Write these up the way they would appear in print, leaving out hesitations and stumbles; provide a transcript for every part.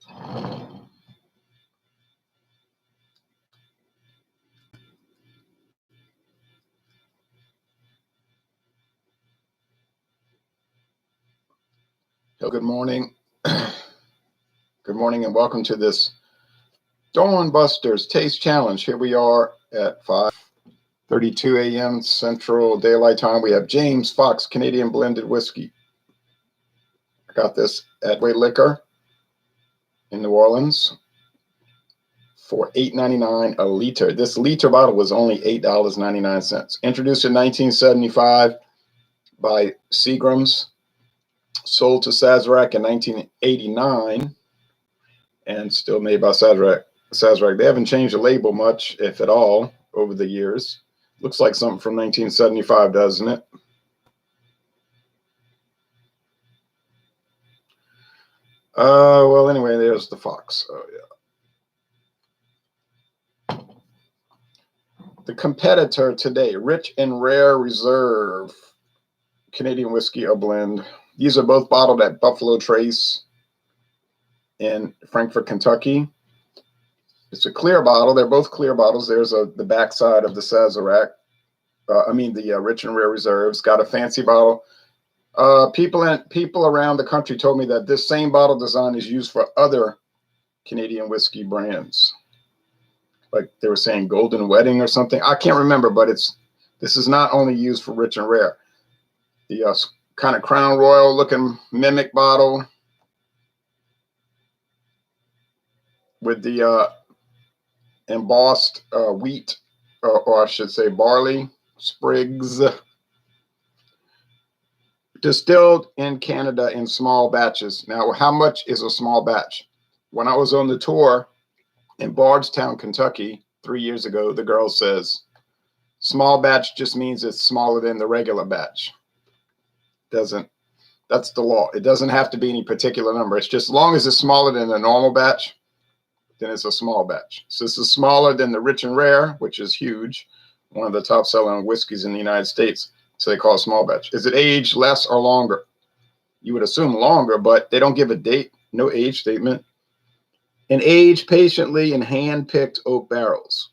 So good morning. Good morning and welcome to this Dawn Busters Taste Challenge. Here we are at 5:32 a.m. Central Daylight Time. We have James Foxe Canadian Blended Whiskey. I got this at Way Liquor in New Orleans for $8.99 a liter. This liter bottle was only $8.99. Introduced in 1975 by Seagram's. Sold to Sazerac in 1989 and still made by Sazerac. They haven't changed the label much, if at all, over the years. Looks like something from 1975, doesn't it? Well, anyway, there's the Foxe. Oh, yeah. The competitor today, Rich and Rare Reserve Canadian Whiskey, a blend. These are both bottled at Buffalo Trace in Frankfort, Kentucky. It's a clear bottle. They're both clear bottles. There's the backside of the Sazerac. The Rich and Rare Reserves. Got a fancy bottle. People around the country told me that this same bottle design is used for other Canadian whiskey brands. Like they were saying Golden Wedding or something. I can't remember, but this is not only used for Rich and Rare. The kind of Crown Royal looking mimic bottle with the embossed wheat, or I should say barley sprigs. Distilled in Canada in small batches. Now, how much is a small batch? When I was on the tour in Bardstown, Kentucky 3 years ago, the girl says, small batch just means it's smaller than the regular batch. That's the law. It doesn't have to be any particular number. It's just as long as it's smaller than the normal batch, then it's a small batch. So this is smaller than the Rich and Rare, which is huge, one of the top selling whiskeys in the United States. So they call it small batch. Is it aged less or longer? You would assume longer, but they don't give a date, no age statement. And aged patiently in hand-picked oak barrels.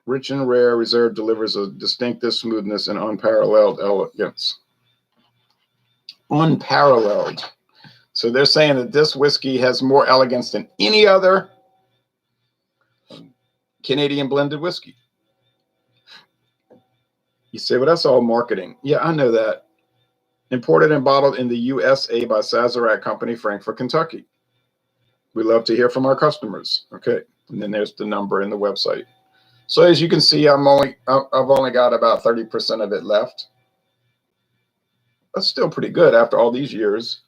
Rich and Rare Reserve delivers a distinctive smoothness and unparalleled elegance. Unparalleled. So they're saying that this whiskey has more elegance than any other Canadian blended whiskey. You say, well, that's all marketing. Yeah, I know that. Imported and bottled in the USA by Sazerac Company, Frankfort, Kentucky. We love to hear from our customers. Okay, and then there's the number in the website. So as you can see, I've only got about 30% of it left. That's still pretty good after all these years.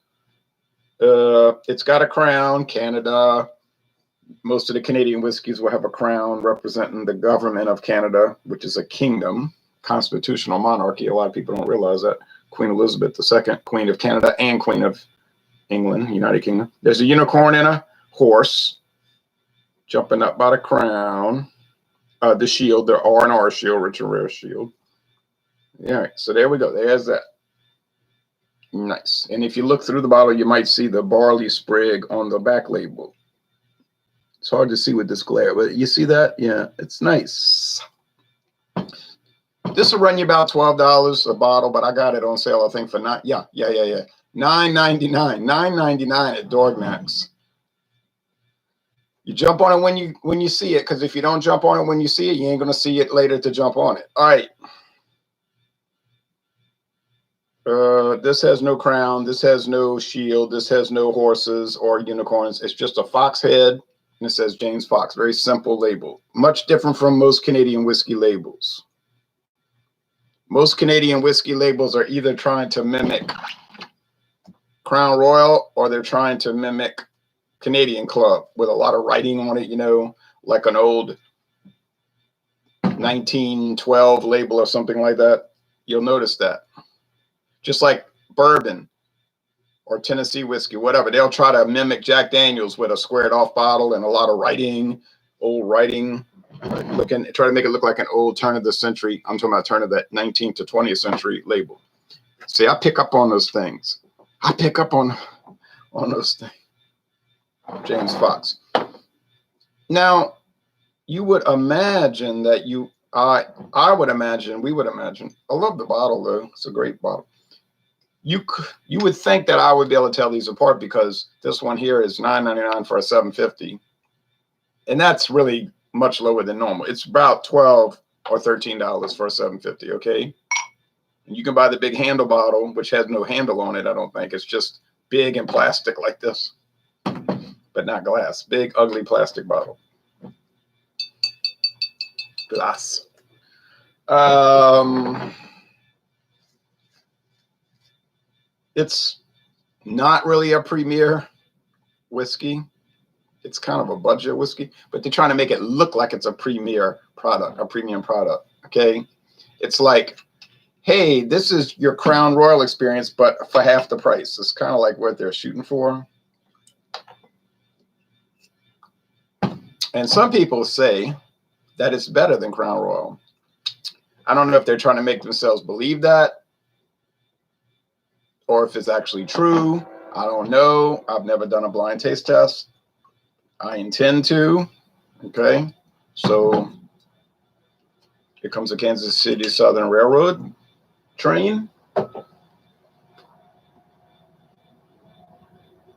It's got a crown, Canada. Most of the Canadian whiskeys will have a crown representing the government of Canada, which is a kingdom, constitutional monarchy. A lot of people don't realize that. Queen Elizabeth II, Queen of Canada and Queen of England, United Kingdom. There's a unicorn and a horse jumping up by the crown. The shield, the R&R shield, Rich and Rare shield. Yeah, so there we go. There's that. Nice. And if you look through the bottle, you might see the barley sprig on the back label. It's hard to see with this glare, but you see that? Yeah, it's nice. This will run you about $12 a bottle, but I got it on sale, I think, for $9.99. $9.99 at Dorgmax. You jump on it when you see it, because if you don't jump on it when you see it, you ain't gonna see it later to jump on it. All right. This has no crown. This has no shield. This has no horses or unicorns. It's just a fox head, and it says James Foxe. Very simple label. Much different from most Canadian whiskey labels. Most Canadian whiskey labels are either trying to mimic Crown Royal or they're trying to mimic Canadian Club with a lot of writing on it, you know, like an old 1912 label or something like that. You'll notice that. Just like bourbon or Tennessee whiskey, whatever. They'll try to mimic Jack Daniels with a squared off bottle and a lot of writing, old writing, try to make it look like an old turn of the century. I'm talking about turn of the 19th to 20th century label. See, I pick up on those things. I pick up on those things. James Foxe. Now, you would imagine that I would imagine, we would imagine. I love the bottle though; it's a great bottle. You would think that I would be able to tell these apart because this one here is $9.99 for a 750, and that's really much lower than normal. It's about $12 or $13 for a 750. Okay, and you can buy the big handle bottle, which has no handle on it. I don't think it's just big and plastic like this, but not glass. Big ugly plastic bottle. Glass. It's not really a premier whiskey. It's kind of a budget whiskey, but they're trying to make it look like it's a premier product, a premium product. Okay. It's like, hey, this is your Crown Royal experience, but for half the price. It's kind of like what they're shooting for. And some people say that it's better than Crown Royal. I don't know if they're trying to make themselves believe that or if it's actually true. I don't know. I've never done a blind taste test. I intend to. Okay. So here comes the Kansas City Southern Railroad train.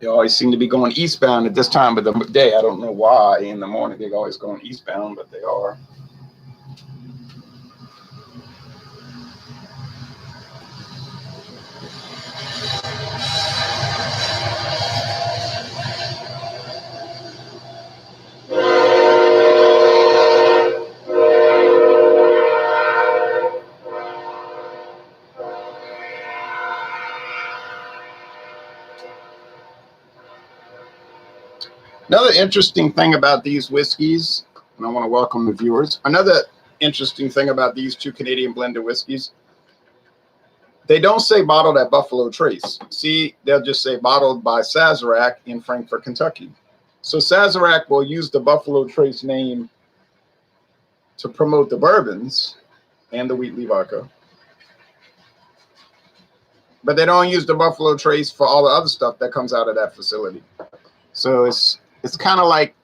They always seem to be going eastbound at this time of the day. I don't know why in the morning they're always going eastbound, but they are. Another interesting thing about these whiskeys, and I want to welcome the viewers. Another interesting thing about these two Canadian blended whiskeys, they don't say bottled at Buffalo Trace. See, they'll just say bottled by Sazerac in Frankfort, Kentucky. So Sazerac will use the Buffalo Trace name to promote the bourbons and the Wheatley vodka. But they don't use the Buffalo Trace for all the other stuff that comes out of that facility. So it's kind of like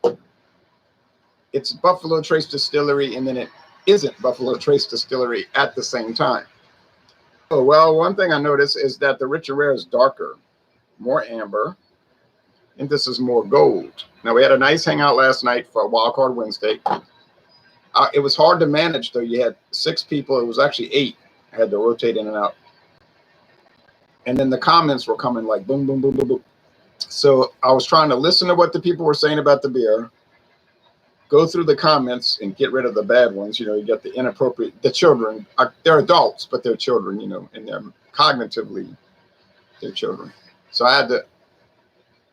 it's Buffalo Trace Distillery, and then it isn't Buffalo Trace Distillery at the same time. Oh, well, one thing I noticed is that the Rich and Rare is darker, more amber, and this is more gold. Now, we had a nice hangout last night for a Wild Card Wednesday. It was hard to manage, though. You had 6 people. It was actually 8. I had to rotate in and out. And then the comments were coming like boom, boom, boom, boom, boom. So I was trying to listen to what the people were saying about the beer, go through the comments and get rid of the bad ones. You know, you get the inappropriate, the children, they're adults, but they're children, you know, and they're cognitively, they're children. So I had to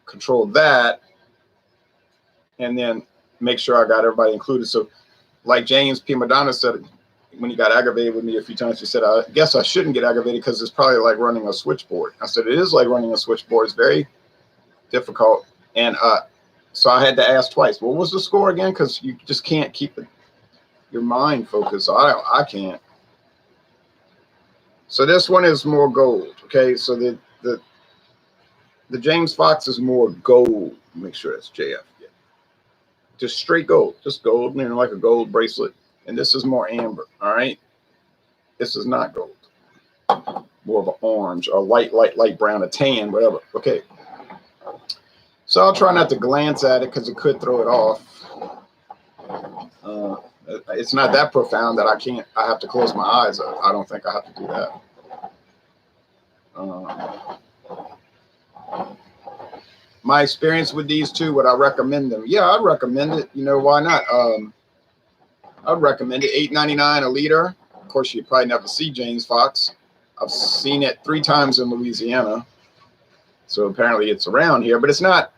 control that and then make sure I got everybody included. So like James P. Madonna said, when he got aggravated with me a few times, he said, I guess I shouldn't get aggravated because it's probably like running a switchboard. I said, it is like running a switchboard. It's very difficult. And so I had to ask twice, what was the score again? Because you just can't keep your mind focused. I can't. So this one is more gold. Okay, so the James Foxe is more gold. Make sure that's JF. Yeah. Just straight gold, just gold, you know, like a gold bracelet. And this is more amber. All right, this is not gold. More of an orange, or light brown, a tan, whatever. Okay. So I'll try not to glance at it because it could throw it off. It's not that profound that I have to close my eyes. I don't think I have to do that. My experience with these two, would I recommend them? Yeah, I'd recommend it. You know, why not? I'd recommend it. $8.99 a liter. Of course, you probably never see James Foxe. I've seen it 3 times in Louisiana. So apparently it's around here, but it's not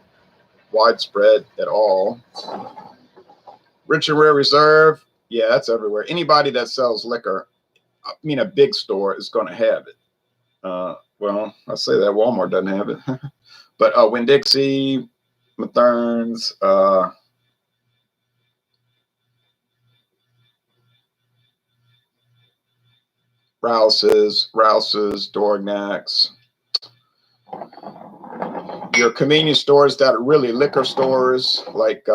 widespread at all. Rich and Rare Reserve, yeah, that's everywhere. Anybody that sells liquor, I mean, a big store is going to have it. Well, I say that Walmart doesn't have it, but Winn-Dixie, Mathern's, Rouse's, Dorignacs, your convenience stores that are really liquor stores, like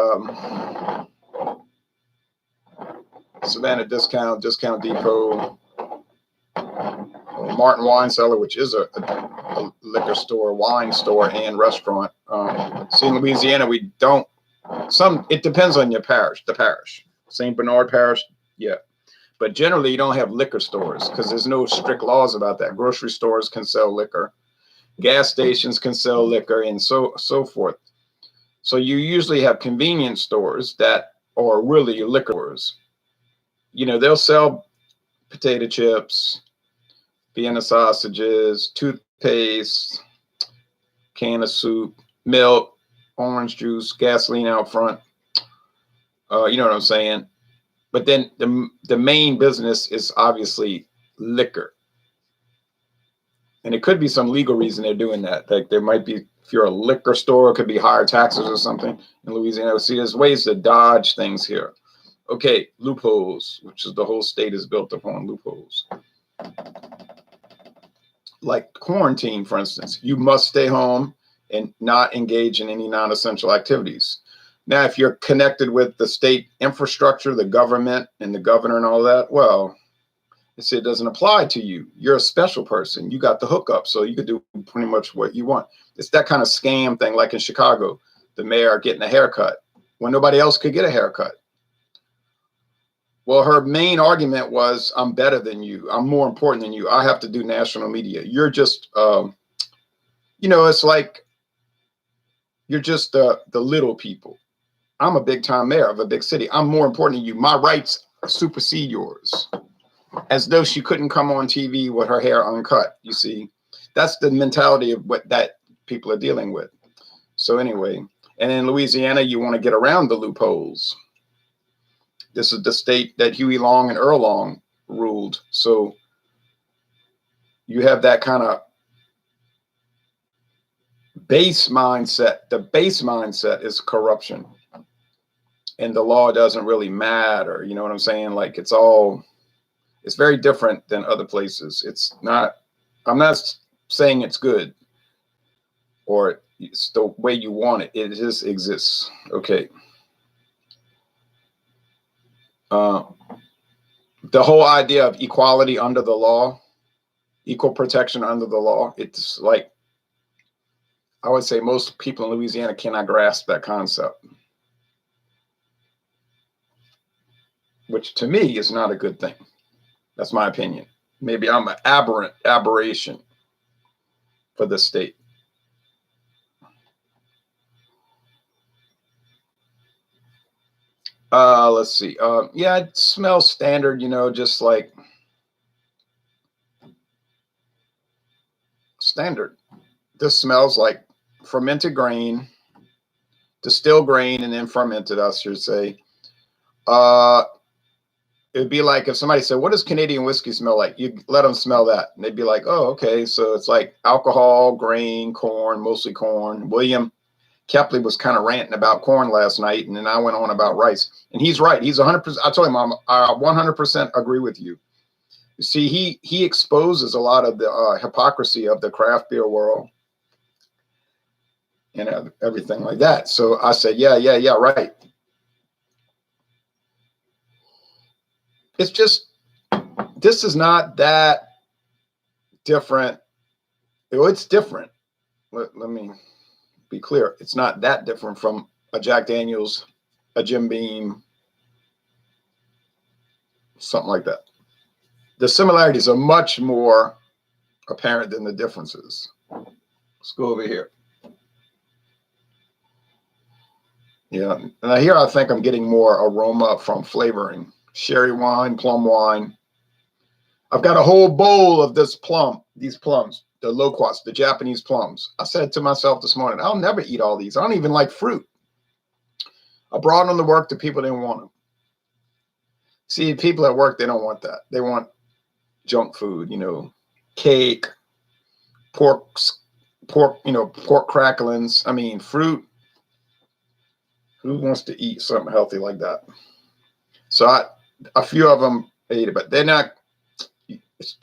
Savannah Discount, Discount Depot, Martin Wine Cellar, which is a liquor store, wine store, and restaurant. See, in Louisiana, we don't. It depends on your parish, the parish. St. Bernard Parish, yeah. But generally, you don't have liquor stores because there's no strict laws about that. Grocery stores can sell liquor, gas stations can sell liquor, and so forth. So you usually have convenience stores that are really liquor stores. You know, they'll sell potato chips, Vienna sausages, toothpaste, can of soup, milk, orange juice, gasoline out front. You know what I'm saying? But then the main business is obviously liquor. And it could be some legal reason they're doing that. Like there might be, if you're a liquor store, it could be higher taxes or something in Louisiana. See, there's ways to dodge things here. Okay, loopholes, which is the whole state is built upon loopholes. Like quarantine, for instance, you must stay home and not engage in any non-essential activities. Now, if you're connected with the state infrastructure, the government and the governor and all that, well, it doesn't apply to you. You're a special person. You got the hookup, so you could do pretty much what you want. It's that kind of scam thing, like in Chicago, the mayor getting a haircut when nobody else could get a haircut. Well, her main argument was, I'm better than you. I'm more important than you. I have to do national media. You're just, you know, it's like you're just the little people. I'm a big time mayor of a big city. I'm more important than you. My rights supersede yours. As though she couldn't come on TV with her hair uncut. You see, that's the mentality of what that people are dealing with. So anyway, and in Louisiana, you want to get around the loopholes. This is the state that Huey Long and Earl Long ruled. So you have that kind of base mindset. The base mindset is corruption. And the law doesn't really matter. You know what I'm saying? Like it's very different than other places. It's not, I'm not saying it's good or it's the way you want it. It just exists. Okay. The whole idea of equality under the law, equal protection under the law, it's like, I would say most people in Louisiana cannot grasp that concept. Which to me is not a good thing. That's my opinion. Maybe I'm an aberration for the state. Let's see. Yeah, it smells standard, you know, just like standard. This smells like fermented grain, distilled grain, and then fermented, I should say. It'd be like if somebody said, what does Canadian whiskey smell like? You let them smell that. And they'd be like, oh, okay. So it's like alcohol, grain, corn, mostly corn. William Kepley was kind of ranting about corn last night. And then I went on about rice. And he's right. He's 100%. I told him, I 100% agree with you. You see, he exposes a lot of the hypocrisy of the craft beer world and everything like that. So I said, yeah, right. It's just, this is not that different. It's different. Let me be clear. It's not that different from a Jack Daniels, a Jim Beam, something like that. The similarities are much more apparent than the differences. Let's go over here. Yeah, and here I think I'm getting more aroma from flavoring. Sherry wine, plum wine. I've got a whole bowl of this plum, these plums, the loquats, the Japanese plums. I said to myself this morning, I'll never eat all these. I don't even like fruit. I brought them to work. The people didn't want them. See, people at work, they don't want that. They want junk food, you know, cake, pork, you know, pork cracklings. I mean, fruit. Who wants to eat something healthy like that? So a few of them ate it, but they're not.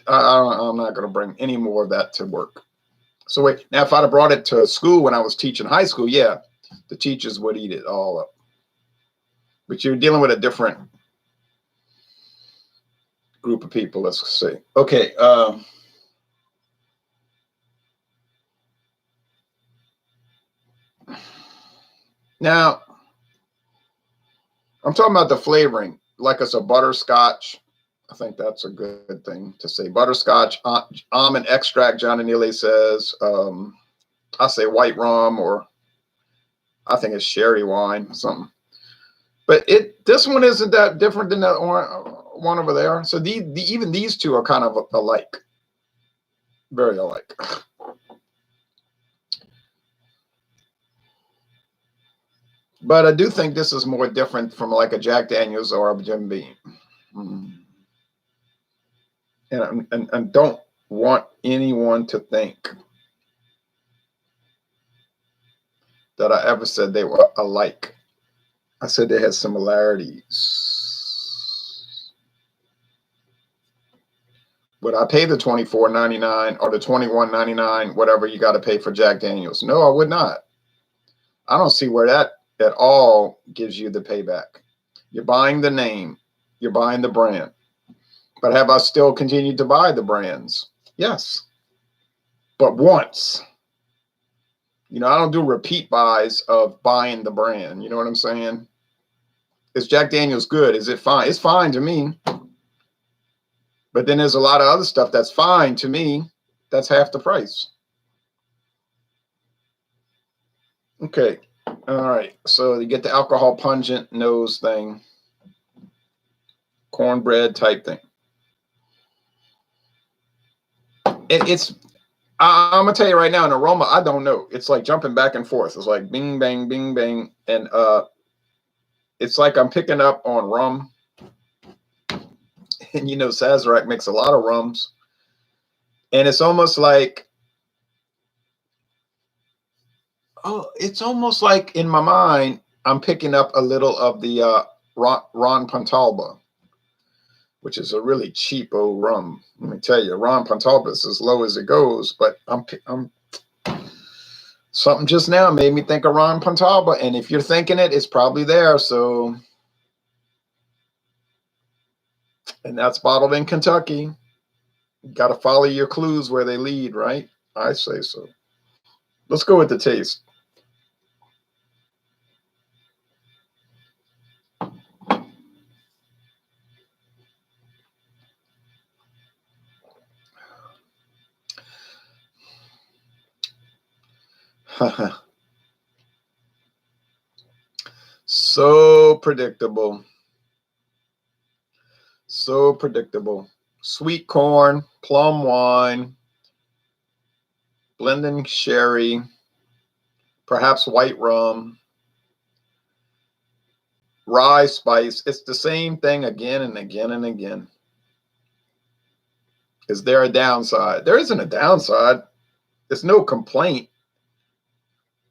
I'm not going to bring any more of that to work. So wait, now if I'd have brought it to school when I was teaching high school, yeah, the teachers would eat it all up. But you're dealing with a different group of people, let's say. Okay. Now, I'm talking about the flavoring, like it's a butterscotch. I think that's a good thing to say. Butterscotch, almond extract, Johnny Neely says. I say white rum, or I think it's sherry wine, something. But this one isn't that different than the one over there. So even these two are kind of alike, very alike. But I do think this is more different from like a Jack Daniels or a Jim Beam. And don't want anyone to think that I ever said they were alike. I said they had similarities. Would I pay the $24.99 or the $21.99, whatever you got to pay for Jack Daniels? No, I would not. I don't see where that at all gives you the payback. You're buying the name, you're buying the brand. But have I still continued to buy the brands? Yes. But once. You know, I don't do repeat buys of buying the brand. You know what I'm saying? Is Jack Daniels good? Is it fine? It's fine to me. But then there's a lot of other stuff that's fine to me. That's half the price. Okay. All right. So you get the alcohol pungent nose thing. Cornbread type thing. I'm gonna tell you right now, an aroma, I don't know. It's like jumping back and forth. It's like bing bang, bing bang. And it's like I'm picking up on rum. And you know, Sazerac makes a lot of rums. And it's almost like, it's almost like in my mind, I'm picking up a little of the Ron Pontalba, which is a really cheap old rum. Let me tell you, Ron Pontalba is as low as it goes, but I'm something just now made me think of Ron Pontalba, and if you're thinking it, it's probably there. So, and that's bottled in Kentucky. You got to follow your clues where they lead, right? I say so. Let's go with the taste. So predictable. So predictable. Sweet corn, plum wine, blending sherry, perhaps white rum, rye spice. It's the same thing again and again and again. Is there a downside? There isn't a downside. There's no complaint.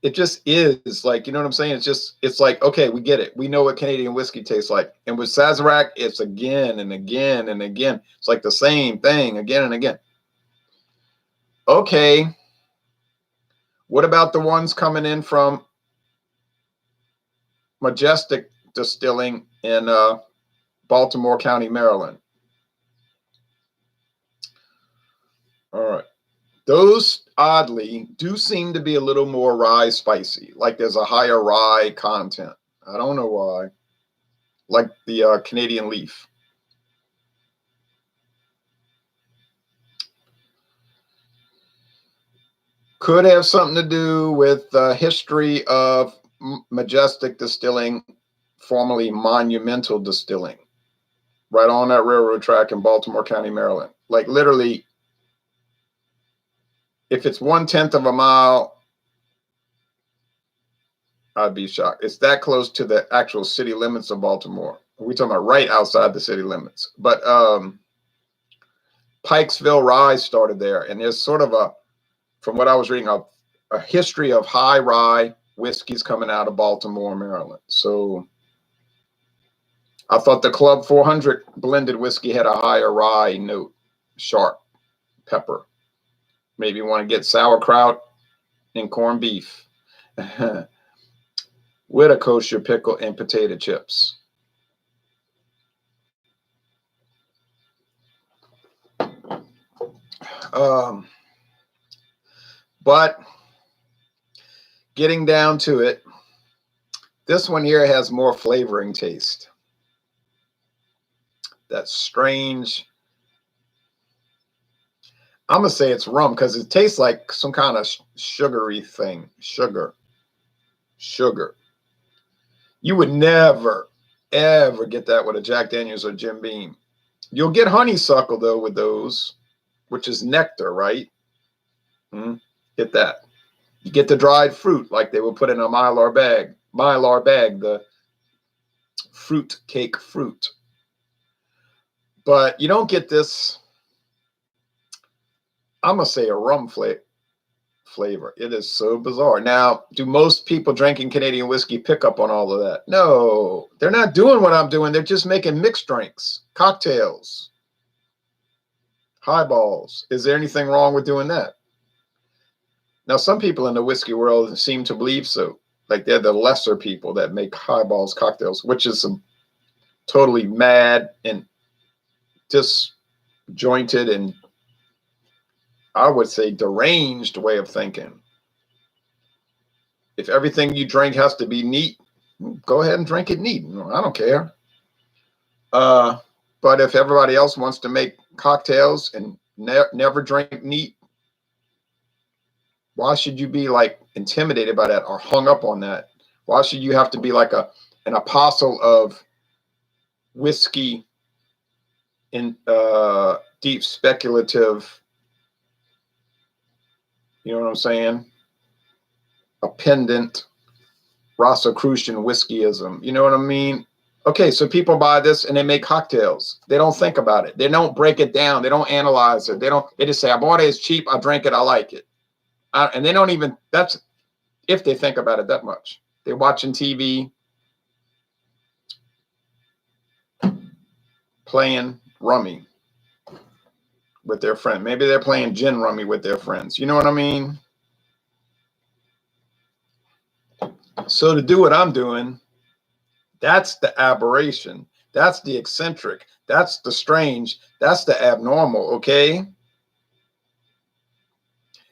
It just is, like, you know what I'm saying? It's like, okay, we get it. We know what Canadian whiskey tastes like. And with Sazerac, it's again and again and again. It's like the same thing again and again. Okay. What about the ones coming in from Majestic Distilling in Baltimore County, Maryland? All right. Those, oddly, do seem to be a little more rye spicy, like there's a higher rye content. I don't know why. Like the Canadian Leaf. Could have something to do with the history of Majestic Distilling, formerly Monumental Distilling, right on that railroad track in Baltimore County, Maryland. Like literally, if it's 1/10 of a mile, I'd be shocked. It's that close to the actual city limits of Baltimore. We're talking about right outside the city limits. But Pikesville Rye started there. And there's sort of a, from what I was reading, a history of high rye whiskeys coming out of Baltimore, Maryland. So I thought the Club 400 blended whiskey had a higher rye note, sharp, pepper. Maybe you want to get sauerkraut and corned beef with a kosher pickle and potato chips. But getting down to it, this one here has more flavoring taste. That strange, I'm going to say it's rum because it tastes like some kind of sugary thing. Sugar. You would never, ever get that with a Jack Daniels or Jim Beam. You'll get honeysuckle, though, with those, which is nectar, right? Get that. You get the dried fruit like they will put in a Mylar bag. The fruit cake fruit. But you don't get this, I'm going to say a rum flavor. It is so bizarre. Now, do most people drinking Canadian whiskey pick up on all of that? No, they're not doing what I'm doing. They're just making mixed drinks, cocktails, highballs. Is there anything wrong with doing that? Now, some people in the whiskey world seem to believe so. Like they're the lesser people that make highballs, cocktails, which is some totally mad and disjointed and, I would say, deranged way of thinking. If everything you drink has to be neat, go ahead and drink it neat. I don't care. But if everybody else wants to make cocktails and never drink neat, why should you be like intimidated by that or hung up on that? Why should you have to be like an apostle of whiskey in deep speculative, you know what I'm saying? A pendant Rosicrucian whiskeyism. You know what I mean? Okay, so people buy this and they make cocktails. They don't think about it. They don't break it down. They don't analyze it. They just say, I bought it, it's cheap, I drank it, I like it. And they don't even, that's if they think about it that much. They're watching TV, playing rummy with their friend. Maybe they're playing gin rummy with their friends. You know what I mean? So to do what I'm doing, that's the aberration. That's the eccentric. That's the strange. That's the abnormal, okay?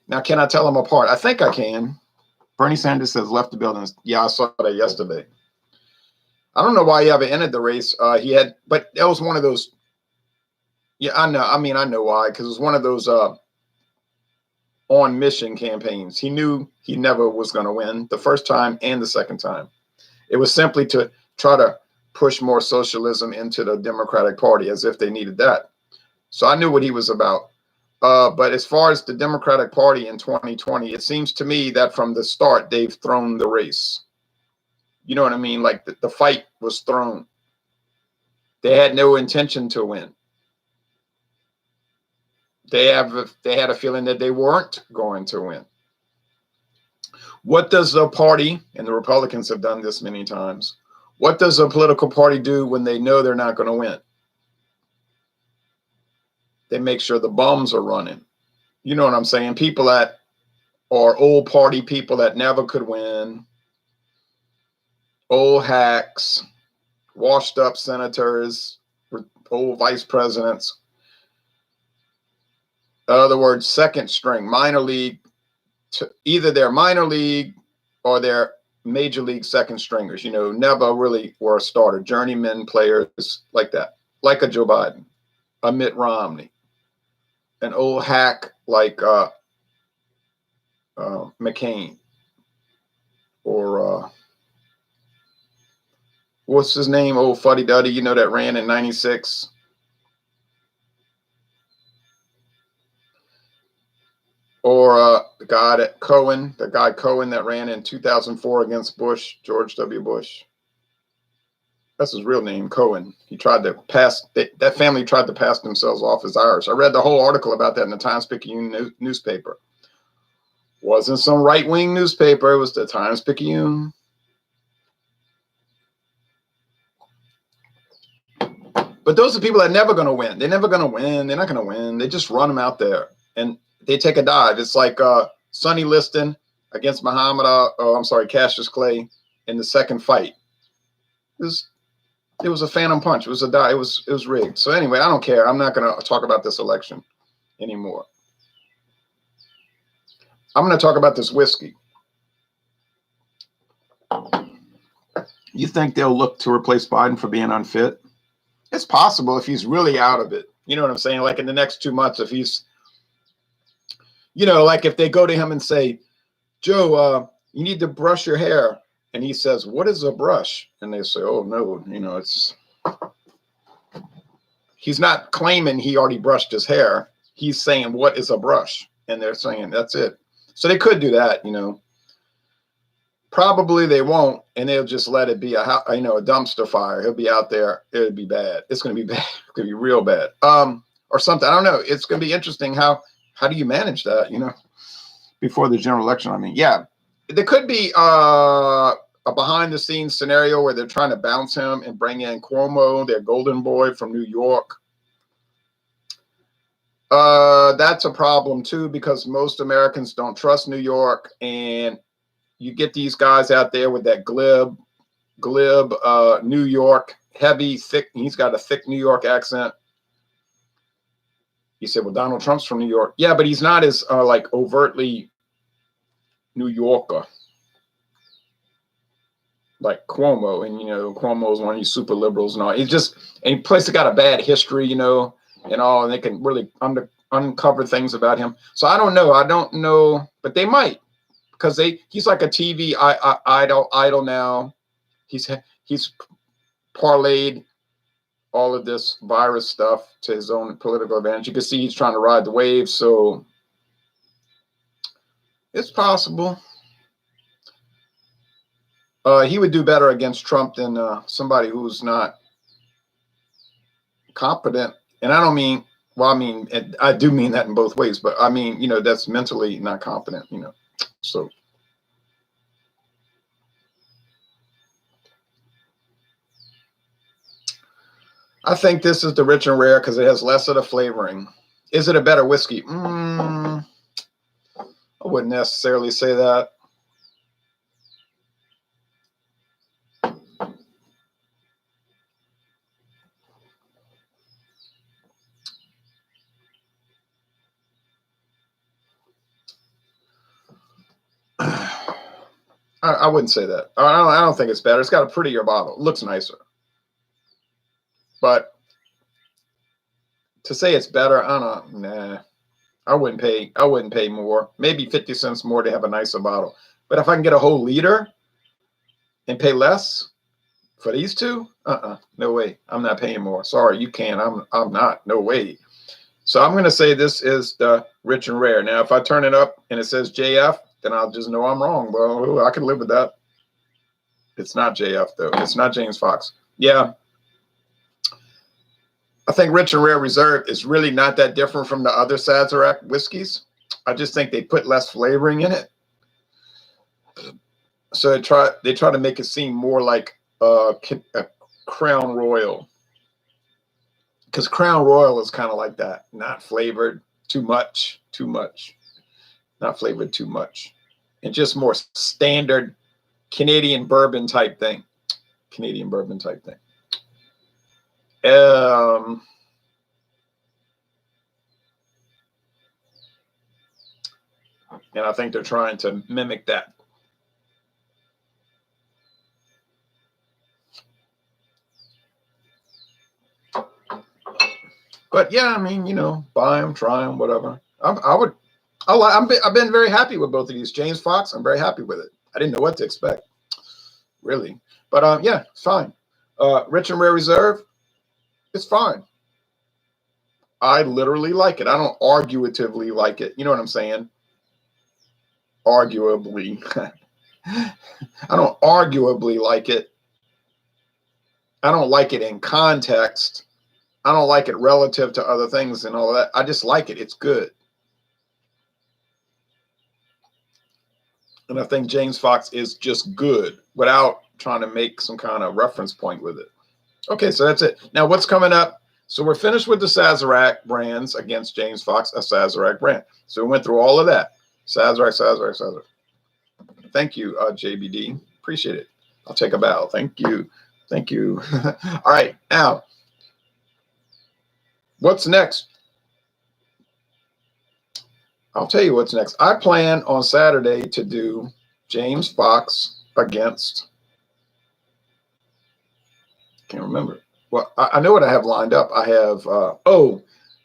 Now, can I tell them apart? I think I can. Bernie Sanders says left the building. Yeah, I saw that yesterday. I don't know why he ever entered the race. But that was one of those. Yeah, I know. I mean, I know why, because it was one of those on mission campaigns. He knew he never was going to win the first time and the second time. It was simply to try to push more socialism into the Democratic Party as if they needed that. So I knew what he was about. But as far as the Democratic Party in 2020, it seems to me that from the start, they've thrown the race. You know what I mean? Like the fight was thrown. They had no intention to win. They had a feeling that they weren't going to win. What does the party, and the Republicans have done this many times, what does a political party do when they know they're not going to win? They make sure the bums are running. You know what I'm saying? People that are old party people that never could win, old hacks, washed up senators, old vice presidents. In other words, second string, minor league, either they're minor league or they're major league second stringers, never really were a starter, journeyman players like that, like a Joe Biden, a Mitt Romney, an old hack like McCain, or what's his name, old fuddy-duddy, that ran in 96. Or the guy Cohen that ran in 2004 against Bush, George W. Bush. That's his real name, Cohen. He tried to pass, that family tried to pass themselves off as Irish. I read the whole article about that in the Times-Picayune newspaper. Wasn't some right-wing newspaper, it was the Times-Picayune. But those are people that are never going to win. They're never going to win. They're not going to win. They just run them out there. And they take a dive. It's like Sonny Liston against Cassius Clay in the second fight. It was a phantom punch. It was a dive. It was rigged. So anyway, I don't care. I'm not going to talk about this election anymore. I'm going to talk about this whiskey. You think they'll look to replace Biden for being unfit? It's possible if he's really out of it. You know what I'm saying? Like in the next 2 months, if he's, like if they go to him and say, Joe, you need to brush your hair. And he says, what is a brush? And they say, oh, no, he's not claiming he already brushed his hair. He's saying, what is a brush? And they're saying, that's it. So they could do that, Probably they won't, and they'll just let it be a dumpster fire. He'll be out there. It'll be bad. It's going to be bad. It's going to be real bad. Or something. I don't know. It's going to be interesting. How do you manage that, before the general election? I mean, yeah, there could be a behind the scenes scenario where they're trying to bounce him and bring in Cuomo, their golden boy from New York. That's a problem too, because most Americans don't trust New York, and you get these guys out there with that glib New York, heavy, thick. He's got a thick New York accent. You said, well, Donald Trump's from New York. Yeah, but he's not as like overtly New Yorker like Cuomo. And, Cuomo's one of these super liberals and all. It's just, and plus, got a bad history, and all, and they can really uncover things about him. So I don't know, but they might. Because he's like a TV idol now. He's parlayed all of this virus stuff to his own political advantage. You can see he's trying to ride the wave, so it's possible. He would do better against Trump than somebody who's not competent. And I don't mean, I do mean that in both ways, but I mean, that's mentally not competent, So I think this is the rich and rare because it has less of the flavoring. Is it a better whiskey? I wouldn't necessarily say that. I wouldn't say that. I don't think it's better. It's got a prettier bottle. It looks nicer. But to say it's better, I don't know. Nah. I wouldn't pay more. Maybe 50 cents more to have a nicer bottle. But if I can get a whole liter and pay less for these two, no way. I'm not paying more. Sorry, you can't. I'm not. No way. So I'm going to say this is the rich and rare. Now, if I turn it up and it says JF, then I'll just know I'm wrong. Well, I can live with that. It's not JF, though. It's not James Foxe. Yeah. I think Rich and Rare Reserve is really not that different from the other Sazerac whiskeys. I just think they put less flavoring in it. So they try to make it seem more like a Crown Royal. Because Crown Royal is kind of like that. Not flavored too much. Not flavored too much. And just more standard Canadian bourbon type thing. And I think they're trying to mimic that. But yeah, I mean, buy them, try them, whatever. I've been very happy with both of these. James Foxe, I'm very happy with it. I didn't know what to expect, really. But yeah, it's fine. Rich and Rare Reserve, it's fine. I literally like it. I don't arguatively like it. You know what I'm saying? Arguably. I don't arguably like it. I don't like it in context. I don't like it relative to other things and all that. I just like it. It's good. And I think James Foxe is just good without trying to make some kind of reference point with it. Okay, so that's it. Now, what's coming up? So we're finished with the Sazerac brands against James Foxe, a Sazerac brand. So we went through all of that. Sazerac. Thank you, JBD. Appreciate it. I'll take a bow. Thank you. All right, now, what's next? I'll tell you what's next. I plan on Saturday to do James Foxe against, can't remember. Well, I know what I have lined up. I have,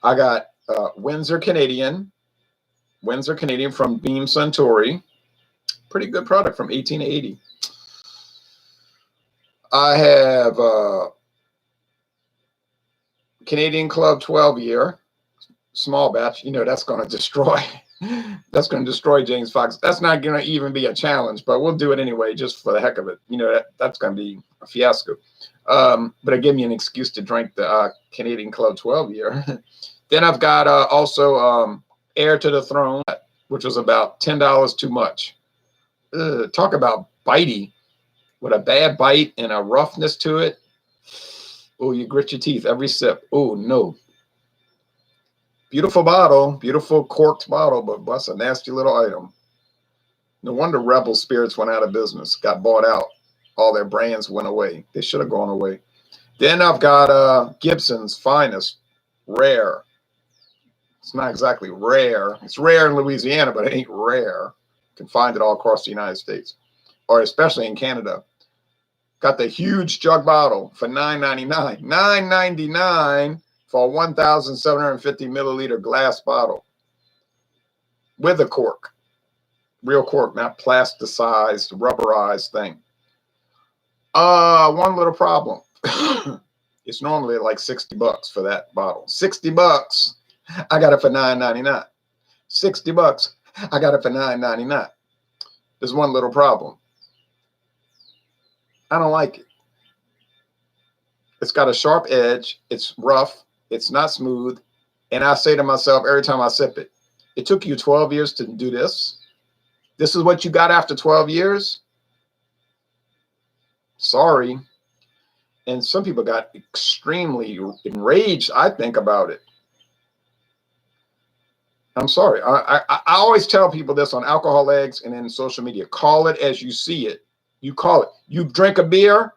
I got Windsor Canadian from Beam Suntory. Pretty good product from 1880. I have Canadian Club 12-year, small batch. You know, that's going to destroy. That's going to destroy James Foxe. That's not going to even be a challenge, but we'll do it anyway, just for the heck of it. You know, that's going to be a fiasco. But it gave me an excuse to drink the Canadian Club 12-year. Then I've got also Heir to the Throne, which was about $10 too much. Talk about bitey, with a bad bite and a roughness to it. Oh, you grit your teeth every sip. Oh, no. Beautiful bottle, beautiful corked bottle, but that's a nasty little item. No wonder Rebel Spirits went out of business, got bought out. All their brands went away. They should have gone away. Then I've got Gibson's Finest, rare. It's not exactly rare. It's rare in Louisiana, but it ain't rare. You can find it all across the United States, or especially in Canada. Got the huge jug bottle for $9.99. $9.99 for a 1,750 milliliter glass bottle with a cork. Real cork, not plasticized, rubberized thing. One little problem. It's normally like $60 for that bottle. $60. I got it for $9.99. $60. I got it for $9.99. There's one little problem. I don't like it. It's got a sharp edge. It's rough. It's not smooth. And I say to myself every time I sip it, it took you 12 years to do this. This is what you got after 12 years? Sorry. And some people got extremely enraged, I think, about it. I'm sorry. I always tell people this on Alcohol Eggs and in social media. Call it as you see it. You call it. You drink a beer,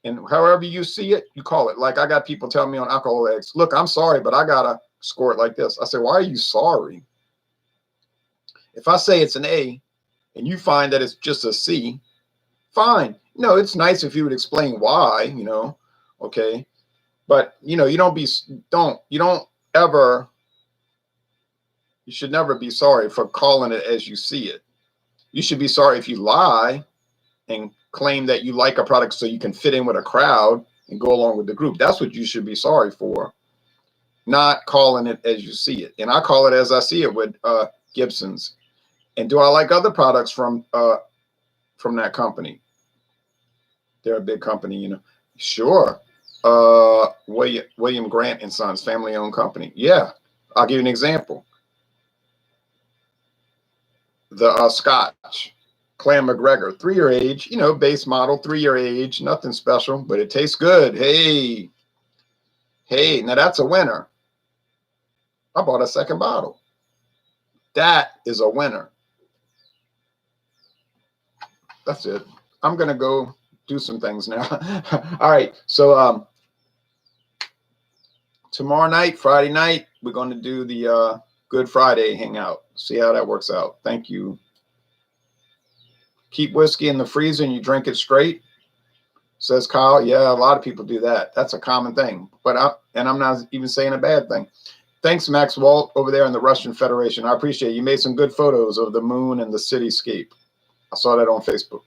and however you see it, you call it. Like I got people telling me on Alcohol Eggs, look, I'm sorry, but I got to score it like this. I say, why are you sorry? If I say it's an A and you find that it's just a C, fine. No, it's nice if you would explain why, you know, okay. But, you know, you should never be sorry for calling it as you see it. You should be sorry if you lie and claim that you like a product so you can fit in with a crowd and go along with the group. That's what you should be sorry for, not calling it as you see it. And I call it as I see it with Gibson's. And do I like other products from that company? They're a big company, you know. Sure. William Grant and Sons, family-owned company. Yeah, I'll give you an example. The Scotch, Clan McGregor, 3-year age, you know, base model, 3-year age, nothing special, but it tastes good. Hey, now that's a winner. I bought a second bottle. That is a winner. That's it. I'm going to go do some things now. All right. So tomorrow night, Friday night, we're going to do the Good Friday hangout. See how that works out. Thank you. Keep whiskey in the freezer and you drink it straight, says Kyle. Yeah, a lot of people do that. That's a common thing. But I'm not even saying a bad thing. Thanks, Max Walt, over there in the Russian Federation. I appreciate it. You made some good photos of the moon and the cityscape. I saw that on Facebook.